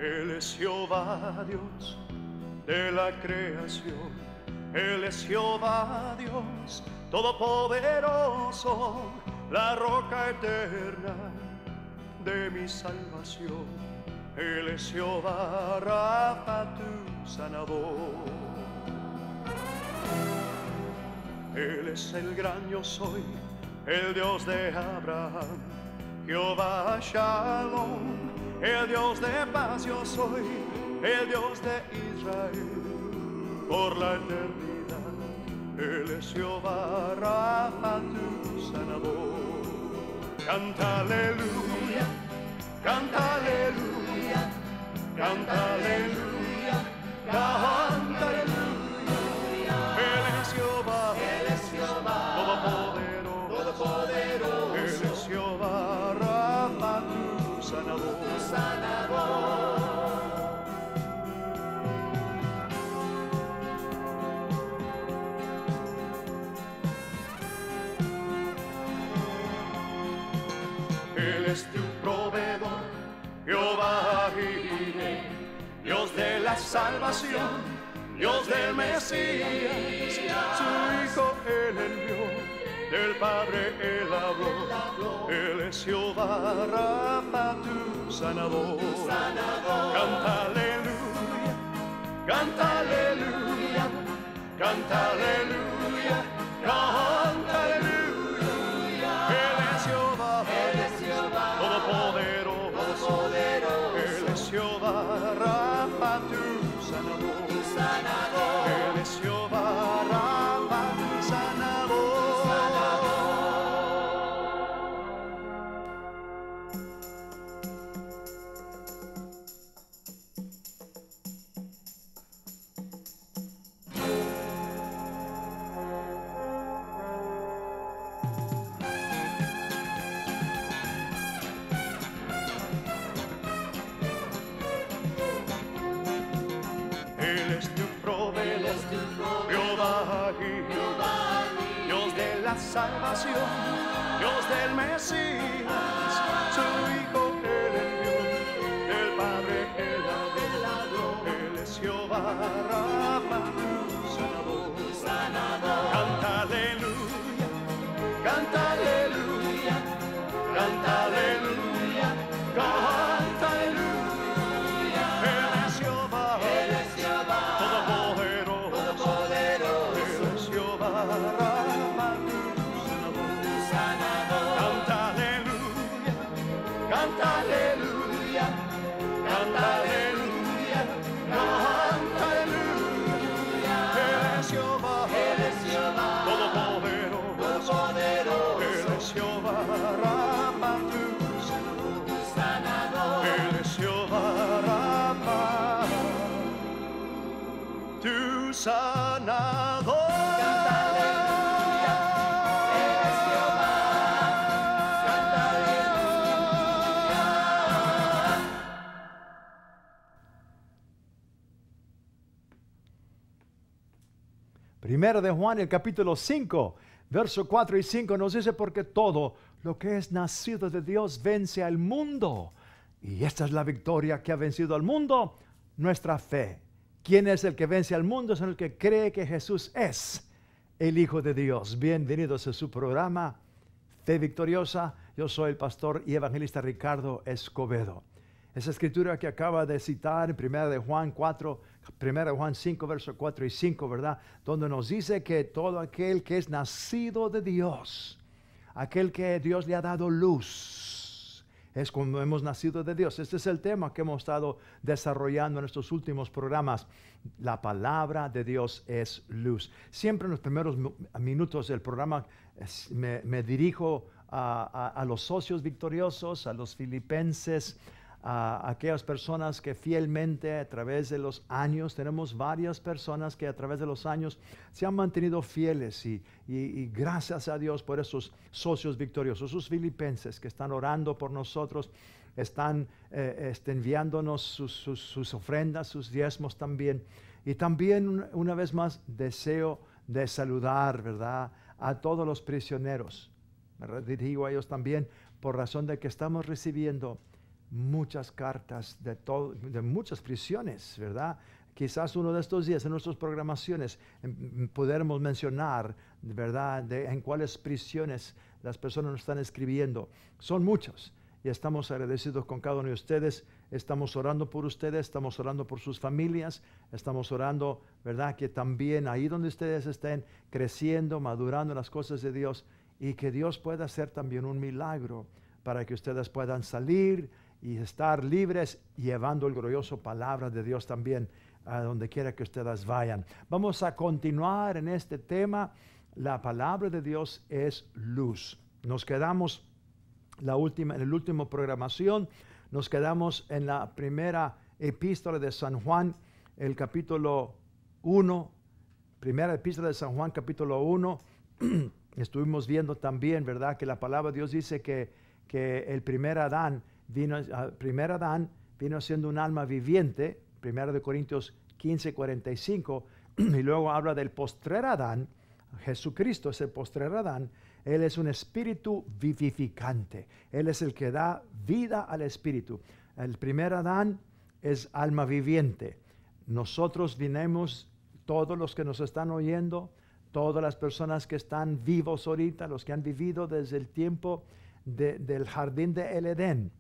Él es Jehová Dios de la creación. Él es Jehová Dios todopoderoso, la roca eterna de mi salvación. Él es Jehová Rafa, tu sanador. Él es el gran yo soy, el Dios de Abraham, Jehová Shalom, el Dios de paz yo soy, el Dios de Israel, por la eternidad. Él es Jehová Rafa, tu sanador. Canta aleluya, canta aleluya, canta aleluya, canta aleluya. Él es Jehová, todopoderoso. Él es Jehová Rafa, tu sanador. Él es tu proveedor, Jehová Jireh, Dios de la salvación, Dios del Mesías. Su Hijo Él envió, del Padre Él habló. Él es Jehová Rafa, tu sanador. Canta aleluya, canta aleluya, canta aleluya, canta aleluya. Él es Jehová, todopoderoso. Él es Jehová Rafa, tu sanador. Él es Jehová Rafa, tu sanador. Él es tu proveedor, Jehová Jireh, Dios de la salvación, Dios del Mesías. Su Hijo Él envió, del Padre Él habló. Él es Jehová Rafa, tu sanador. Canta aleluya, canta aleluya, canta aleluya, canta aleluya. Él es Jehová, todopoderoso. Él es Jehová Rafa, tu sanador. Canta aleluya, canta aleluya, canta aleluya, canta aleluya. Él es Jehová, todopoderoso. Él es Jehová Rafa, tu sanador. Él es Jehová Rafa, tu sanador. Canta aleluya, Él es Jehová. Canta aleluya. Primero de Juan, el capítulo 5, verso 4 y 5 nos dice: porque todo lo que es nacido de Dios vence al mundo. Y esta es la victoria que ha vencido al mundo, nuestra fe. ¿Quién es el que vence al mundo? Es el que cree que Jesús es el Hijo de Dios. Bienvenidos a su programa Fe Victoriosa. Yo soy el pastor y evangelista Ricardo Escobedo. Esa escritura que acaba de citar en 1 de Juan 4, 1 de Juan 5, versos 4 y 5, ¿verdad? Donde nos dice que todo aquel que es nacido de Dios, aquel que Dios le ha dado luz, es como hemos nacido de Dios. Este es el tema que hemos estado desarrollando en estos últimos programas. La palabra de Dios es luz. Siempre en los primeros minutos del programa me dirijo a los socios victoriosos, a los filipenses, a aquellas personas que fielmente a través de los años, tenemos varias personas que a través de los años se han mantenido fieles y gracias a Dios por esos socios victoriosos, esos filipenses que están orando por nosotros, están enviándonos sus ofrendas, sus diezmos también. Y también una vez más deseo de saludar, ¿verdad?, a todos los prisioneros. Me dirijo a ellos también por razón de que estamos recibiendo muchas cartas de muchas prisiones, ¿verdad? Quizás uno de estos días en nuestras programaciones podremos mencionar, ¿verdad?, en cuáles prisiones las personas nos están escribiendo. Son muchos y estamos agradecidos con cada uno de ustedes. Estamos orando por ustedes, estamos orando por sus familias, estamos orando, ¿verdad?, que también ahí donde ustedes estén creciendo, madurando las cosas de Dios, y que Dios pueda hacer también un milagro para que ustedes puedan salir y estar libres, llevando el glorioso palabra de Dios también a donde quiera que ustedes vayan. Vamos a continuar en este tema. La palabra de Dios es luz. Nos quedamos en la última programación, nos quedamos en la primera epístola de San Juan, el capítulo 1, primera epístola de San Juan, capítulo 1. Estuvimos viendo también, ¿verdad?, que la palabra de Dios dice que el primer Adán vino siendo un alma viviente, 1 Corintios 15, 45, y luego habla del postrer Adán. Jesucristo es el postrer Adán. Él es un espíritu vivificante. Él es el que da vida al espíritu. El primer Adán es alma viviente. Nosotros vinimos, todos los que nos están oyendo, todas las personas que están vivos ahorita, los que han vivido desde el tiempo del jardín de el Edén.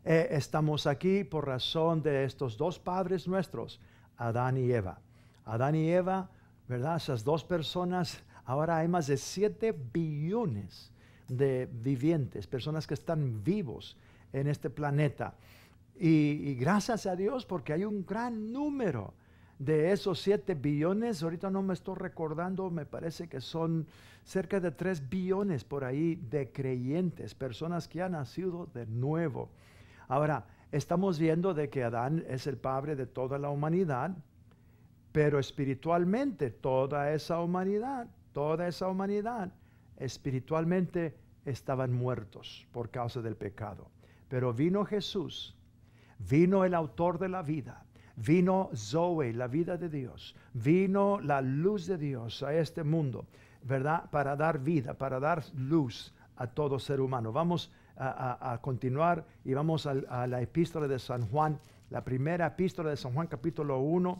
Estamos aquí por razón de estos dos padres nuestros, Adán y Eva. Adán y Eva, ¿verdad? Esas dos personas, ahora hay más de 7 billones de vivientes, personas que están vivos en este planeta. Y gracias a Dios, porque hay un gran número de esos 7 billones, ahorita no me estoy recordando, me parece que son cerca de 3 billones por ahí de creyentes, personas que han nacido de nuevo. Ahora, estamos viendo de que Adán es el padre de toda la humanidad, pero espiritualmente toda esa humanidad, espiritualmente estaban muertos por causa del pecado. Pero vino Jesús, vino el autor de la vida, vino Zoe, la vida de Dios, vino la luz de Dios a este mundo, ¿verdad?, para dar vida, para dar luz a todo ser humano. Vamos a continuar y vamos a la epístola de San Juan, la primera epístola de San Juan, capítulo 1,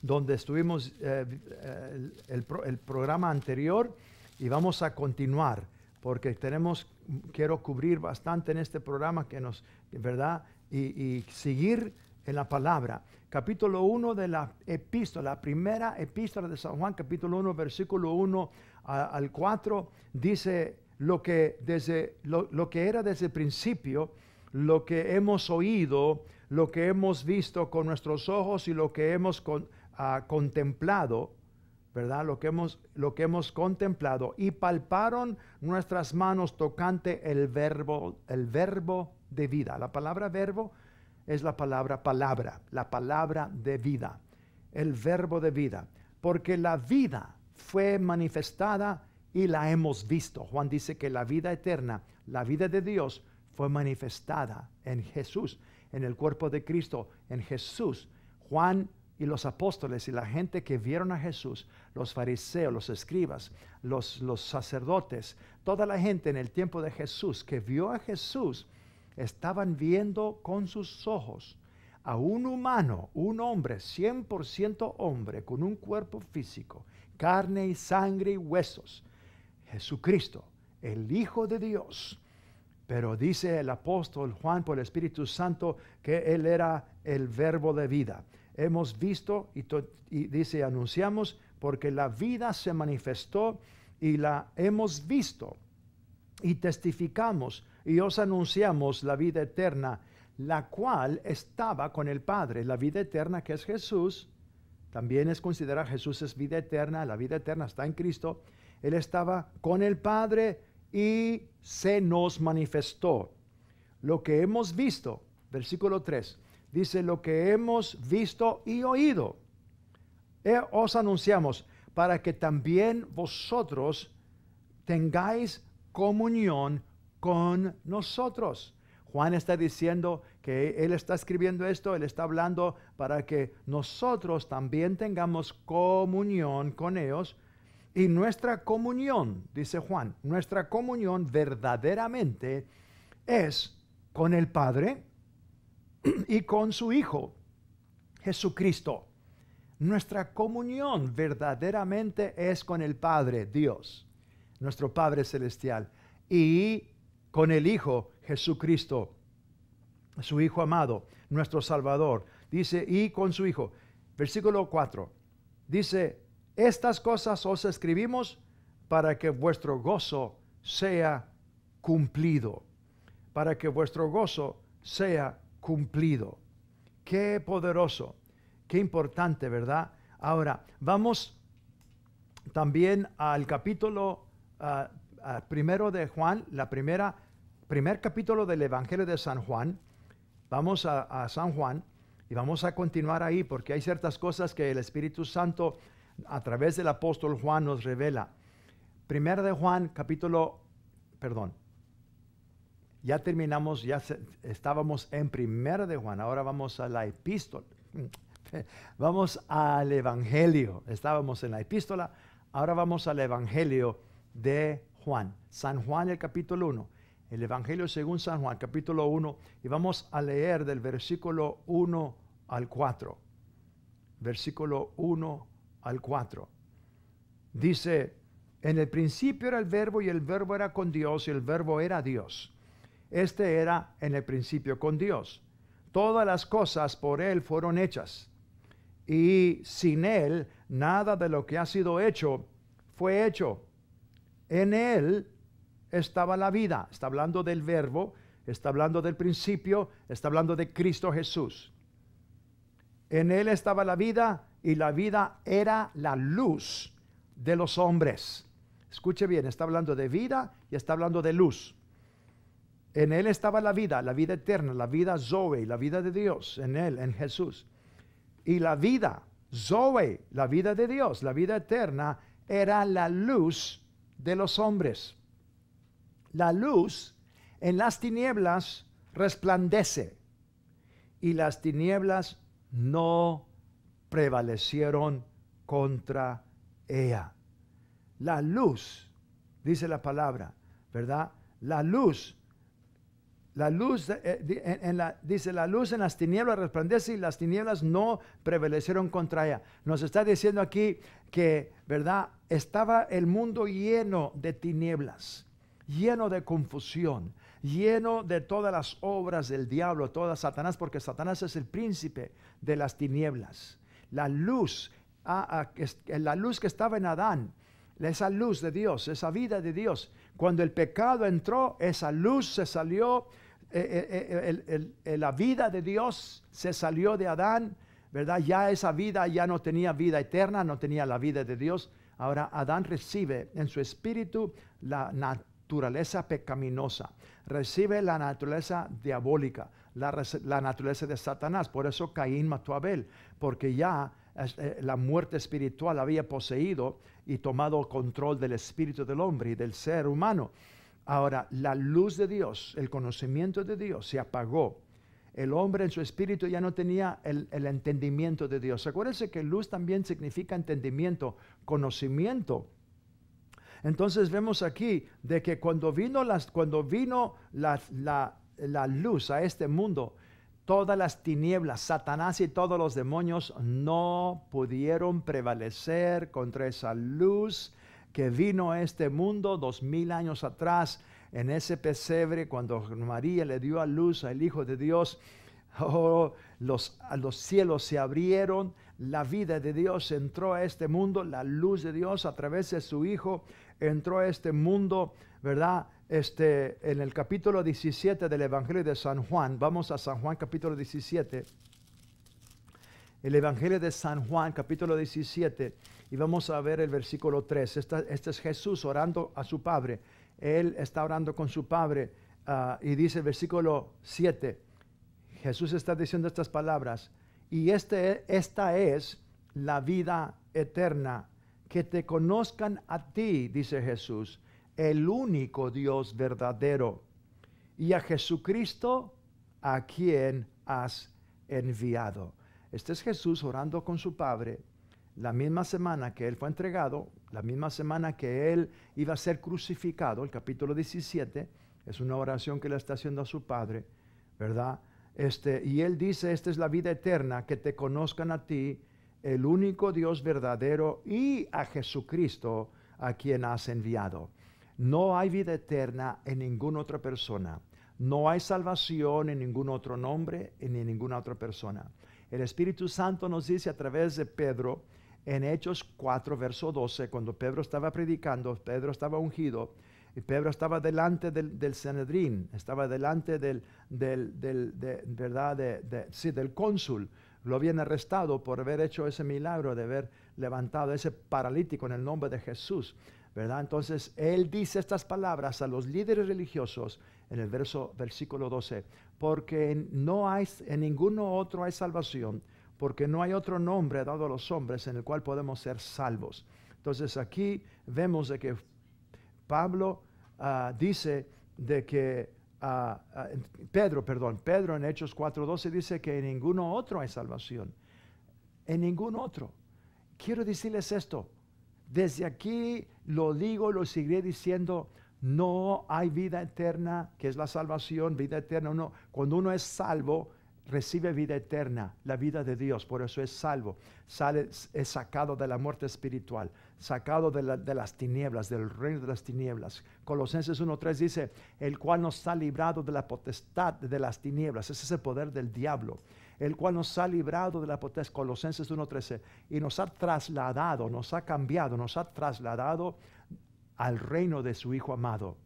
donde estuvimos el programa anterior, y vamos a continuar porque quiero cubrir bastante en este programa ¿verdad? Y seguir en la palabra. Capítulo 1 de la epístola, la primera epístola de San Juan, capítulo 1, versículo 1 al 4, dice lo que era desde el principio, lo que hemos oído, lo que hemos visto con nuestros ojos y lo que hemos contemplado, ¿verdad? Lo que hemos contemplado, y palparon nuestras manos tocante el verbo de vida. La palabra verbo es la palabra de vida, el verbo de vida, porque la vida fue manifestada y la hemos visto. Juan dice que la vida eterna, la vida de Dios, fue manifestada en Jesús, en el cuerpo de Cristo, en Jesús. Juan y los apóstoles y la gente que vieron a Jesús, los fariseos, los escribas, los sacerdotes, toda la gente en el tiempo de Jesús que vio a Jesús, estaban viendo con sus ojos a un humano, un hombre, 100% hombre, con un cuerpo físico, carne y sangre y huesos, Jesucristo, el Hijo de Dios. Pero dice el apóstol Juan por el Espíritu Santo que Él era el verbo de vida. Hemos visto y dice, anunciamos, porque la vida se manifestó y la hemos visto y testificamos y os anunciamos la vida eterna, la cual estaba con el Padre. La vida eterna, que es Jesús, también es considerada, Jesús es vida eterna, la vida eterna está en Cristo. Él estaba con el Padre y se nos manifestó. Lo que hemos visto, versículo 3, dice, lo que hemos visto y oído, os anunciamos, para que también vosotros tengáis comunión con nosotros. Juan está diciendo que él está escribiendo esto, él está hablando para que nosotros también tengamos comunión con ellos. Y nuestra comunión, dice Juan, nuestra comunión verdaderamente es con el Padre y con su Hijo, Jesucristo. Nuestra comunión verdaderamente es con el Padre, Dios, nuestro Padre Celestial, y con el Hijo, Jesucristo, su Hijo amado, nuestro Salvador. Dice, y con su Hijo. Versículo 4. Dice, estas cosas os escribimos para que vuestro gozo sea cumplido. Para que vuestro gozo sea cumplido. Qué poderoso, qué importante, ¿verdad? Ahora, vamos también al capítulo primero de Juan, primer capítulo del Evangelio de San Juan. Vamos a San Juan y vamos a continuar ahí porque hay ciertas cosas que el Espíritu Santo a través del apóstol Juan nos revela. Primero de Juan, ya terminamos, estábamos en Primera de Juan, ahora vamos a la epístola. Vamos al Evangelio. Estábamos en la epístola, ahora vamos al Evangelio de Juan. San Juan, el capítulo 1. El Evangelio según San Juan, capítulo 1. Y vamos a leer del versículo 1 al 4. Versículo 1 al 4. Dice, en el principio era el Verbo y el Verbo era con Dios y el Verbo era Dios. Este era en el principio con Dios. Todas las cosas por Él fueron hechas. Y sin Él, nada de lo que ha sido hecho fue hecho. En Él estaba la vida. Está hablando del Verbo, está hablando del principio, está hablando de Cristo Jesús. En Él estaba la vida y la vida era la luz de los hombres. Escuche bien, está hablando de vida y está hablando de luz. En Él estaba la vida eterna, la vida Zoe, la vida de Dios, en Él, en Jesús. Y la vida Zoe, la vida de Dios, la vida eterna, era la luz de los hombres. La luz en las tinieblas resplandece y las tinieblas no prevalecieron contra ella. La luz, dice la palabra, ¿verdad? La luz, dice la luz en las tinieblas resplandece y las tinieblas no prevalecieron contra ella. Nos está diciendo aquí que, ¿verdad? Estaba el mundo lleno de tinieblas, lleno de confusión, lleno de todas las obras del diablo, toda Satanás, porque Satanás es el príncipe de las tinieblas. La luz que estaba en Adán, esa luz de Dios, esa vida de Dios, cuando el pecado entró, esa luz se salió, la vida de Dios se salió de Adán, ¿verdad? Ya esa vida ya no tenía vida eterna, no tenía la vida de Dios. Ahora Adán recibe en su espíritu la naturaleza pecaminosa, recibe la naturaleza diabólica, la naturaleza de Satanás. Por eso Caín mató a Abel, porque ya la muerte espiritual había poseído y tomado control del espíritu del hombre y del ser humano. Ahora, la luz de Dios, el conocimiento de Dios se apagó. El hombre en su espíritu ya no tenía el entendimiento de Dios. Acuérdense que luz también significa entendimiento, conocimiento. Entonces vemos aquí de que cuando vino la luz a este mundo, todas las tinieblas, Satanás y todos los demonios no pudieron prevalecer contra esa luz que vino a este mundo 2000 años atrás en ese pesebre cuando María le dio a luz al Hijo de Dios. Los cielos se abrieron, la vida de Dios entró a este mundo, la luz de Dios a través de su Hijo entró a este mundo, ¿verdad? En el capítulo 17 del Evangelio de San Juan, vamos a San Juan capítulo 17, el Evangelio de San Juan capítulo 17, y vamos a ver el versículo 3. Este es Jesús orando a su Padre. Él está orando con su Padre y dice el versículo 7, Jesús está diciendo estas palabras, y esta es la vida eterna, que te conozcan a ti, dice Jesús, el único Dios verdadero, y a Jesucristo a quien has enviado. Este es Jesús orando con su Padre, la misma semana que Él fue entregado, la misma semana que Él iba a ser crucificado, el capítulo 17, es una oración que Él está haciendo a su Padre. ¿verdad? Y Él dice, esta es la vida eterna, que te conozcan a ti, el único Dios verdadero, y a Jesucristo, a quien has enviado. No hay vida eterna en ninguna otra persona. No hay salvación en ningún otro nombre ni en ninguna otra persona. El Espíritu Santo nos dice a través de Pedro, en Hechos 4, verso 12, cuando Pedro estaba predicando, Pedro estaba ungido, y Pedro estaba delante del Sanedrín, estaba delante del cónsul. Lo habían arrestado por haber hecho ese milagro de haber levantado ese paralítico en el nombre de Jesús, ¿verdad? Entonces, él dice estas palabras a los líderes religiosos en el versículo 12, porque no hay, en ninguno otro hay salvación, porque no hay otro nombre dado a los hombres en el cual podemos ser salvos. Entonces, aquí vemos de que Pablo dice de que Pedro en Hechos 4:12 dice que en ninguno otro hay salvación. En ningún otro. Quiero decirles esto. Desde aquí lo digo, lo seguiré diciendo. No hay vida eterna, que es la salvación, vida eterna. Cuando uno es salvo, recibe vida eterna, la vida de Dios, por eso es salvo. Es sacado de la muerte espiritual, sacado de las tinieblas, del reino de las tinieblas. Colosenses 1:3 dice, el cual nos ha librado de la potestad de las tinieblas. Ese es el poder del diablo. El cual nos ha librado de la potestad, Colosenses 1:13, y nos ha trasladado, nos ha cambiado, nos ha trasladado al reino de su Hijo amado.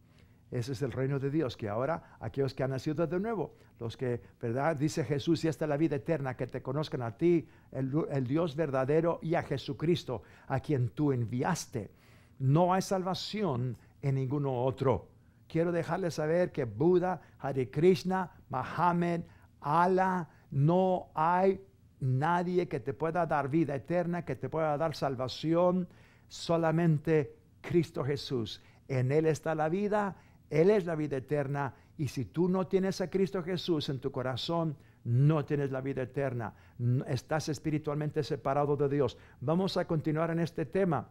Ese es el reino de Dios, que ahora aquellos que han nacido de nuevo, los que, ¿verdad? Dice Jesús, y esta es la vida eterna, que te conozcan a ti, el Dios verdadero, y a Jesucristo, a quien tú enviaste. No hay salvación en ninguno otro. Quiero dejarles saber que Buda, Hare Krishna, Mohammed, Allah, no hay nadie que te pueda dar vida eterna, que te pueda dar salvación, solamente Cristo Jesús. En Él está la vida. Él es la vida eterna, y si tú no tienes a Cristo Jesús en tu corazón, no tienes la vida eterna. Estás espiritualmente separado de Dios. Vamos a continuar en este tema,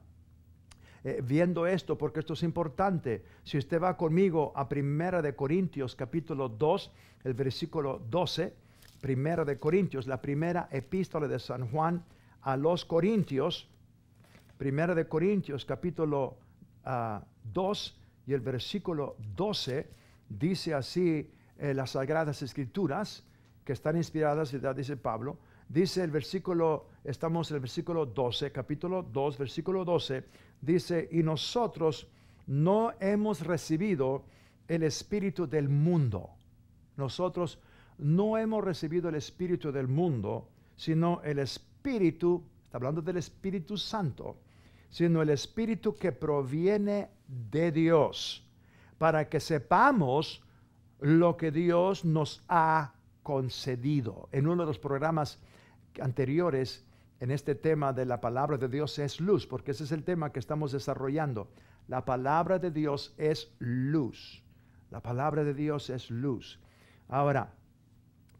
viendo esto, porque esto es importante. Si usted va conmigo a 1 de Corintios, capítulo 2, el versículo 12, 1 de Corintios, la primera epístola de San Juan a los Corintios, 1 de Corintios, capítulo 2, y el versículo 12 dice así, las Sagradas Escrituras, que están inspiradas, dice Pablo, dice estamos en el versículo 12, capítulo 2, versículo 12, dice, y nosotros no hemos recibido el espíritu del mundo. Nosotros no hemos recibido el espíritu del mundo, sino el espíritu, está hablando del Espíritu Santo, sino el espíritu que proviene de Dios, para que sepamos lo que Dios nos ha concedido. En uno de los programas anteriores, en este tema de la palabra de Dios es luz, porque ese es el tema que estamos desarrollando. La palabra de Dios es luz. La palabra de Dios es luz. Ahora,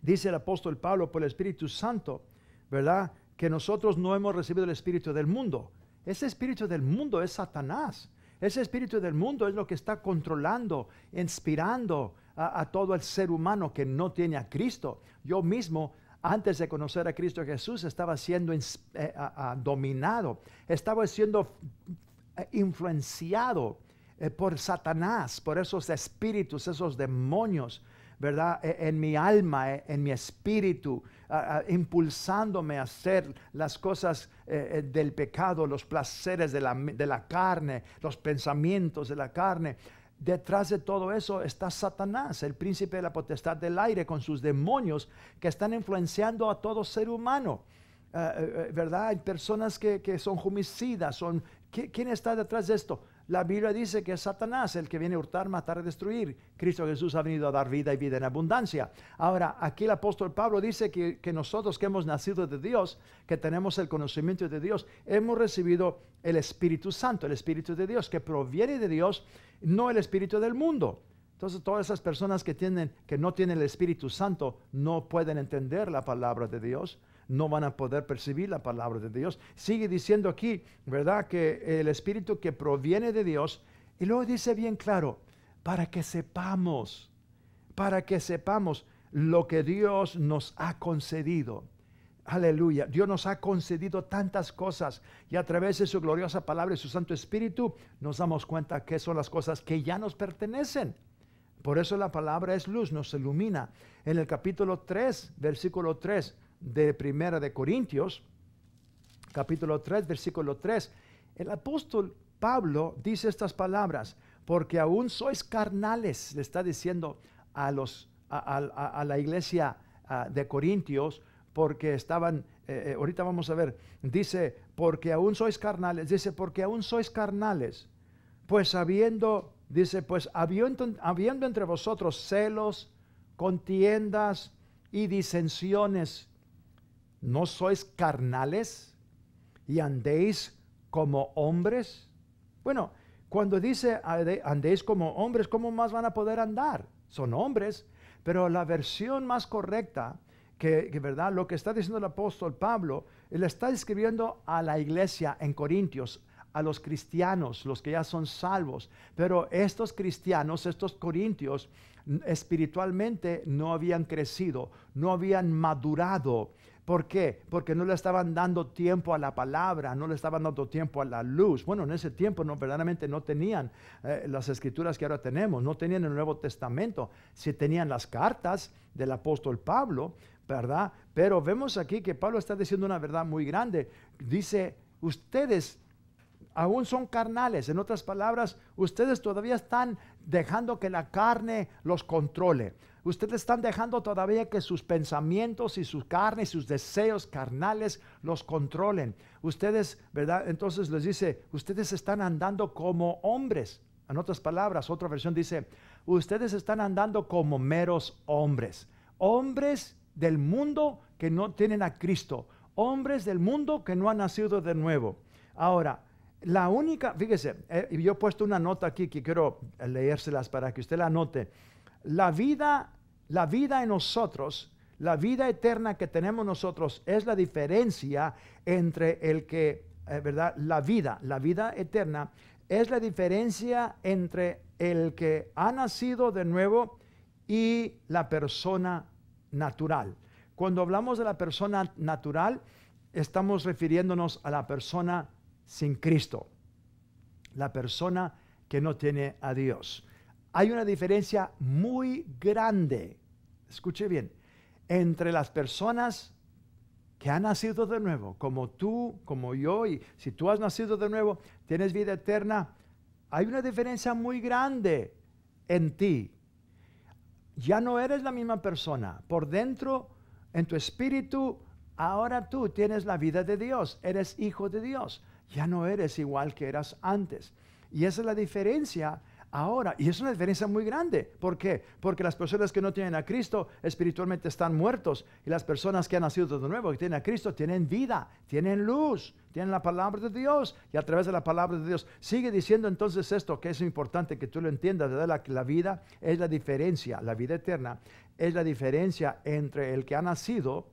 dice el apóstol Pablo por el Espíritu Santo, ¿verdad? Que nosotros no hemos recibido el espíritu del mundo. Ese espíritu del mundo es Satanás. Ese espíritu del mundo es lo que está controlando, inspirando a todo el ser humano que no tiene a Cristo. Yo mismo, antes de conocer a Cristo Jesús, estaba siendo dominado, estaba siendo influenciado por Satanás, por esos espíritus, esos demonios, ¿verdad? En mi alma, en mi espíritu, impulsándome a hacer las cosas del pecado, los placeres de la carne, los pensamientos de la carne. Detrás de todo eso está Satanás, el príncipe de la potestad del aire, con sus demonios que están influenciando a todo ser humano. ¿Verdad? Hay personas que son homicidas. ¿Quién está detrás de esto? La Biblia dice que es Satanás el que viene a hurtar, matar y destruir. Cristo Jesús ha venido a dar vida y vida en abundancia. Ahora, aquí el apóstol Pablo dice que nosotros que hemos nacido de Dios, que tenemos el conocimiento de Dios, hemos recibido el Espíritu Santo, el Espíritu de Dios, que proviene de Dios, no el Espíritu del mundo. Entonces, todas esas personas que no tienen el Espíritu Santo no pueden entender la palabra de Dios, no van a poder percibir la palabra de Dios. Sigue diciendo aquí, ¿verdad? Que el Espíritu que proviene de Dios, y luego dice bien claro, para que sepamos lo que Dios nos ha concedido. Aleluya. Dios nos ha concedido tantas cosas y a través de su gloriosa palabra y su Santo Espíritu nos damos cuenta que son las cosas que ya nos pertenecen. Por eso la palabra es luz, nos ilumina. En el capítulo 3, versículo 3 de Primera de Corintios, capítulo 3, versículo 3, el apóstol Pablo dice estas palabras: porque aún sois carnales, le está diciendo a la iglesia de Corintios, porque estaban, ahorita vamos a ver, dice, porque aún sois carnales, pues habiendo entre vosotros celos, contiendas y disensiones, ¿no sois carnales y andéis como hombres? Bueno, cuando dice andéis como hombres, ¿cómo más van a poder andar? Son hombres, pero la versión más correcta, que verdad, lo que está diciendo el apóstol Pablo, él está escribiendo a la iglesia en Corintios, a los cristianos, los que ya son salvos, pero estos cristianos, estos corintios, espiritualmente no habían crecido, no habían madurado. ¿Por qué? Porque no le estaban dando tiempo a la palabra, no le estaban dando tiempo a la luz. Bueno, en ese tiempo verdaderamente no tenían las escrituras que ahora tenemos, no tenían el Nuevo Testamento. Sí tenían las cartas del apóstol Pablo, ¿verdad? Pero vemos aquí que Pablo está diciendo una verdad muy grande. Dice, ustedes aún son carnales. En otras palabras, ustedes todavía están dejando que la carne los controle. Ustedes están dejando todavía que sus pensamientos y su carne y sus deseos carnales los controlen. Ustedes, ¿verdad? Entonces les dice, ustedes están andando como hombres. En otras palabras, otra versión dice, ustedes están andando como meros hombres. Hombres del mundo que no tienen a Cristo. Hombres del mundo que no han nacido de nuevo. Ahora, la única, fíjese, yo he puesto una nota aquí que quiero leérselas para que usted la anote. La vida en nosotros, la vida eterna que tenemos nosotros es la diferencia entre el que, ¿verdad? La vida eterna es la diferencia entre el que ha nacido de nuevo y la persona natural. Cuando hablamos de la persona natural, estamos refiriéndonos a la persona sin Cristo, la persona que no tiene a Dios. Hay una diferencia muy grande, escuche bien, entre las personas que han nacido de nuevo, como tú, como yo, y si tú has nacido de nuevo, tienes vida eterna. Hay una diferencia muy grande en ti. Ya no eres la misma persona. Por dentro, en tu espíritu, ahora tú tienes la vida de Dios, eres hijo de Dios. Ya no eres igual que eras antes. Y esa es la diferencia ahora. Y es una diferencia muy grande. ¿Por qué? Porque las personas que no tienen a Cristo espiritualmente están muertos. Y las personas que han nacido de nuevo, que tienen a Cristo, tienen vida, tienen luz, tienen la palabra de Dios. Y a través de la palabra de Dios sigue diciendo entonces esto, que es importante que tú lo entiendas, ¿verdad? La vida es la diferencia, la vida eterna es la diferencia entre el que ha nacido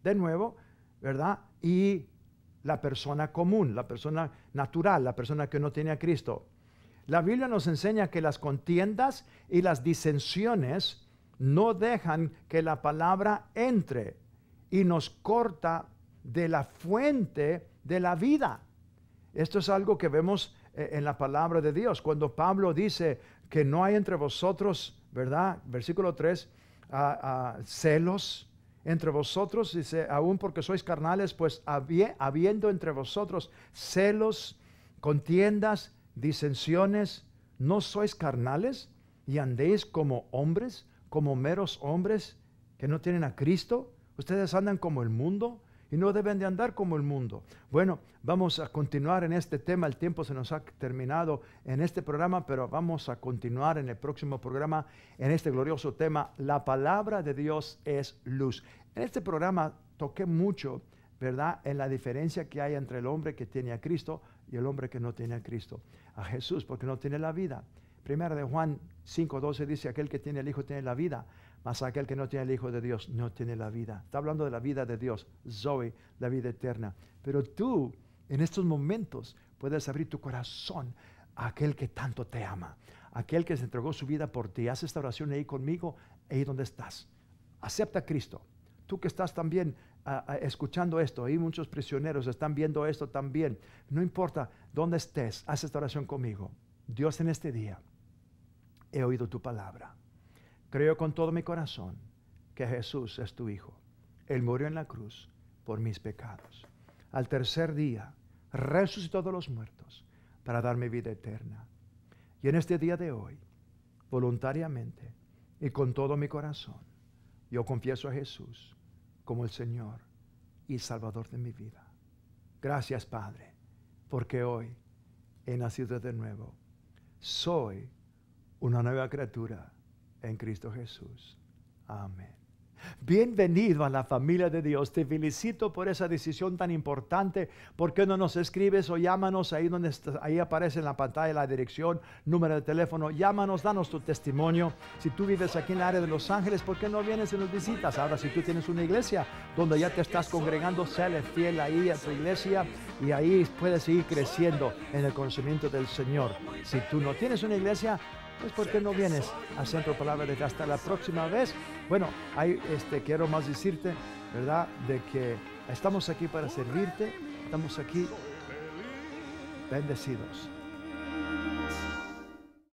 de nuevo, ¿verdad? Y la persona común, la persona natural, la persona que no tiene a Cristo. La Biblia nos enseña que las contiendas y las disensiones no dejan que la palabra entre y nos corta de la fuente de la vida. Esto es algo que vemos en la palabra de Dios. Cuando Pablo dice que no hay entre vosotros, ¿verdad? Versículo 3, celos entre vosotros, dice, aún porque sois carnales, pues habiendo entre vosotros celos, contiendas, disensiones, ¿no sois carnales y andéis como hombres, como meros hombres que no tienen a Cristo? Ustedes andan como el mundo y no deben de andar como el mundo. Bueno, vamos a continuar en este tema. El tiempo se nos ha terminado en este programa, pero vamos a continuar en el próximo programa en este glorioso tema. La palabra de Dios es luz. En este programa toqué mucho, ¿verdad?, en la diferencia que hay entre el hombre que tiene a Cristo y el hombre que no tiene a Cristo, a Jesús, porque no tiene la vida. Primera de Juan 5:12 dice, aquel que tiene el Hijo tiene la vida, mas aquel que no tiene el Hijo de Dios no tiene la vida. Está hablando de la vida de Dios, Zoe, la vida eterna. Pero tú, en estos momentos, puedes abrir tu corazón a aquel que tanto te ama, aquel que se entregó su vida por ti. Haz esta oración ahí conmigo, ahí donde estás. Acepta a Cristo. Tú que estás también escuchando esto, y muchos prisioneros están viendo esto también. No importa dónde estés, haz esta oración conmigo. Dios, en este día he oído tu palabra. Creo con todo mi corazón que Jesús es tu Hijo. Él murió en la cruz por mis pecados. Al tercer día resucitó de los muertos para darme vida eterna. Y en este día de hoy, voluntariamente y con todo mi corazón, yo confieso a Jesús como el Señor y Salvador de mi vida. Gracias, Padre, porque hoy he nacido de nuevo. Soy una nueva criatura en Cristo Jesús. Amén. Bienvenido a la familia de Dios. Te felicito por esa decisión tan importante. ¿Por qué no nos escribes o llámanos ahí donde ahí aparece en la pantalla la dirección, número de teléfono? Llámanos, danos tu testimonio. Si tú vives aquí en el área de Los Ángeles, ¿por qué no vienes y nos visitas? Ahora, si tú tienes una iglesia donde ya te estás congregando, séle fiel ahí a tu iglesia y ahí puedes seguir creciendo en el conocimiento del Señor. Si tú no tienes una iglesia, pues ¿por qué no vienes al Centro Palabra de Dios? Hasta la próxima vez. Bueno, ahí quiero más decirte, ¿verdad? De que estamos aquí para servirte. Estamos aquí bendecidos.